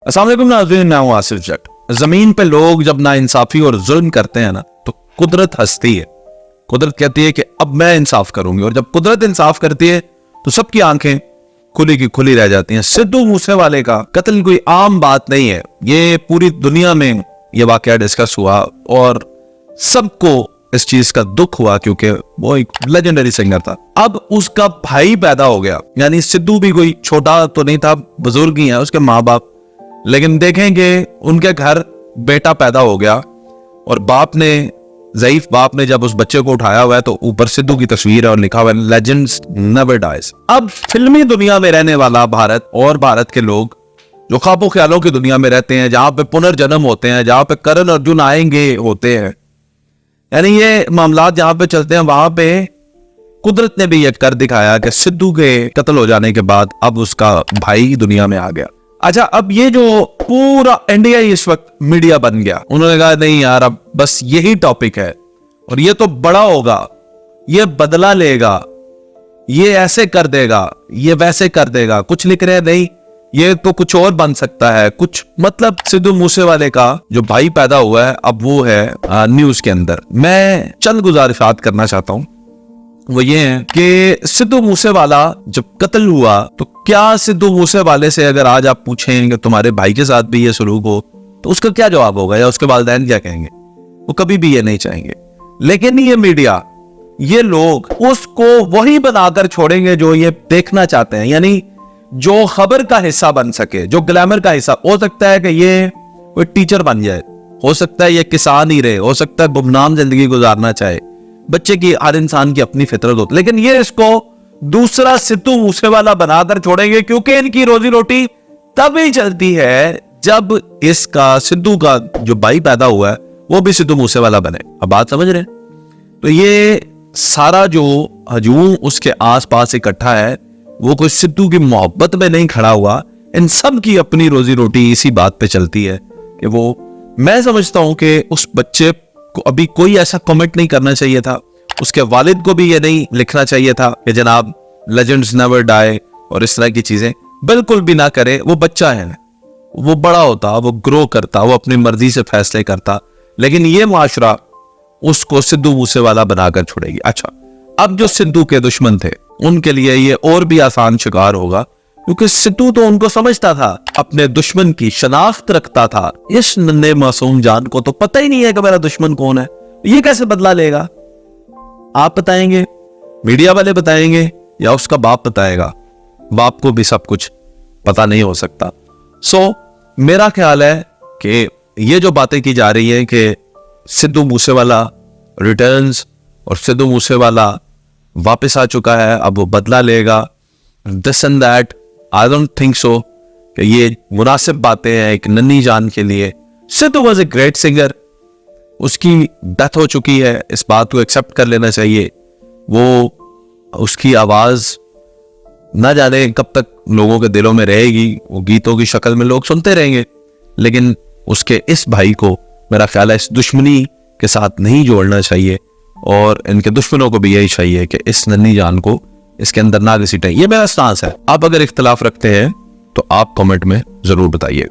अस्सलाम वालेकुम नाज़रीन, मैं हूं आसिफ जट। जमीन पे लोग जब नाइंसाफी और जुल्म करते हैं ना, तो कुदरत हंसती है। कुदरत कहती है कि अब मैं इंसाफ करूंगी, और जब कुदरत इंसाफ करती है तो सबकी आंखें खुली की खुली रह जाती हैं। सिद्धू मूसेवाले का कत्ल कोई आम बात नहीं है, ये पूरी दुनिया में ये वाकया डिस्कस हुआ और सबको इस चीज का दुख हुआ, क्योंकि वो एक लेजेंडरी सिंगर था। अब उसका भाई पैदा हो गया, यानी सिद्धू भी कोई छोटा तो नहीं था, बुजुर्ग ही है उसके माँ बाप, लेकिन देखेंगे उनके घर बेटा पैदा हो गया और बाप ने, ज़ईफ बाप ने जब उस बच्चे को उठाया हुआ है तो ऊपर सिद्धू की तस्वीर है और लिखा हुआ है लेजेंड्स नेवर डाइज। अब फिल्मी दुनिया में रहने वाला भारत और भारत के लोग जो ख्वाबों ख्यालों की दुनिया में रहते हैं, जहां पे पुनर्जन्म होते हैं, जहां पे करण अर्जुन आएंगे होते हैं, यानी ये मामलात जहां पे चलते हैं, वहां पे कुदरत ने भी ये कर दिखाया कि सिद्धू के कत्ल हो जाने के बाद अब उसका भाई दुनिया में आ गया। अच्छा, अब ये जो पूरा इंडिया इस वक्त मीडिया बन गया, उन्होंने कहा नहीं यार, अब बस यही टॉपिक है और ये तो बड़ा होगा, ये बदला लेगा, ये ऐसे कर देगा, ये वैसे कर देगा। कुछ लिख रहे नहीं, ये तो कुछ और बन सकता है कुछ, मतलब सिद्धू मूसेवाले का जो भाई पैदा हुआ है अब वो है न्यूज के अंदर। मैं चंद गुजारिशात करना चाहता हूं, वो ये है कि सिद्धू मूसेवाला जब कत्ल हुआ तो क्या सिद्धू मूसेवाले से अगर आज आप पूछेंगे तुम्हारे भाई के साथ भी ये सलूक हो तो उसका क्या जवाब होगा, या उसके वालिदैन क्या कहेंगे? वो कभी भी ये नहीं चाहेंगे। लेकिन ये मीडिया, ये लोग उसको वही बनाकर छोड़ेंगे जो ये देखना चाहते हैं, यानी जो खबर का हिस्सा बन सके, जो ग्लैमर का हिस्सा। हो सकता है कि ये कोई टीचर बन जाए, हो सकता है ये किसान ही रहे, हो सकता है गुमनाम जिंदगी गुजारना चाहे, बच्चे की, हर इंसान की अपनी फितरत होती, लेकिन ये इसको दूसरा सिद्धू मूसेवाला बनाकर छोड़ेंगे, क्योंकि इनकी रोजी रोटी तभी चलती है जब इसका, सिद्धू का जो भाई पैदा हुआ है वो भी सिद्धू मूसेवाला बने। अब बात समझ रहे हैं? तो ये सारा जो हजूम उसके आसपास इकट्ठा है वो कोई सिद्धू की मोहब्बत में नहीं खड़ा हुआ, इन सब की अपनी रोजी रोटी इसी बात पे चलती है कि वो, मैं समझता हूं कि उस बच्चे को अभी कोई ऐसा कमेंट नहीं करना चाहिए था, उसके वालिद को भी ये नहीं लिखना चाहिए था कि जनाब लेजेंड्स नेवर डाई और इस तरह की चीजें, बिल्कुल भी ना करे। वो बच्चा है, वो बड़ा होता, वो ग्रो करता, वो अपनी मर्जी से फैसले करता, लेकिन ये मुआशरा उसको सिद्धू मूसेवाला बनाकर छोड़ेगी। अच्छा, अब जो सिद्धू के दुश्मन थे उनके लिए ये और भी आसान शिकार होगा, क्योंकि सिद्धू तो उनको समझता था, अपने दुश्मन की शनाख्त रखता था। इस नन्हे मासूम जान को तो पता ही नहीं है कि मेरा दुश्मन कौन है, ये कैसे बदला लेगा? आप बताएंगे, मीडिया वाले बताएंगे, या उसका बाप बताएगा? बाप को भी सब कुछ पता नहीं हो सकता। मेरा ख्याल है कि ये जो बातें की जा रही है कि सिद्धू मूसेवाला रिटर्न्स और सिद्धू मूसेवाला वापस आ चुका है, अब वो बदला लेगा, this and that, I don't think so कि ये मुनासिब बातें हैं एक नन्ही जान के लिए। Sidhu was a great singer, उसकी डेथ हो चुकी है, इस बात को एक्सेप्ट कर लेना चाहिए। वो, उसकी आवाज ना जाने कब तक लोगों के दिलों में रहेगी, वो गीतों की शक्ल में लोग सुनते रहेंगे, लेकिन उसके इस भाई को मेरा ख्याल है इस दुश्मनी के साथ नहीं जोड़ना चाहिए, और इनके दुश्मनों को भी यही चाहिए कि इस नन्ही जान को इसके अंदर ना घसीटें। ये मेरा स्टांस है। आप अगर इख्तिलाफ रखते हैं तो आप कमेंट में जरूर बताइएगा।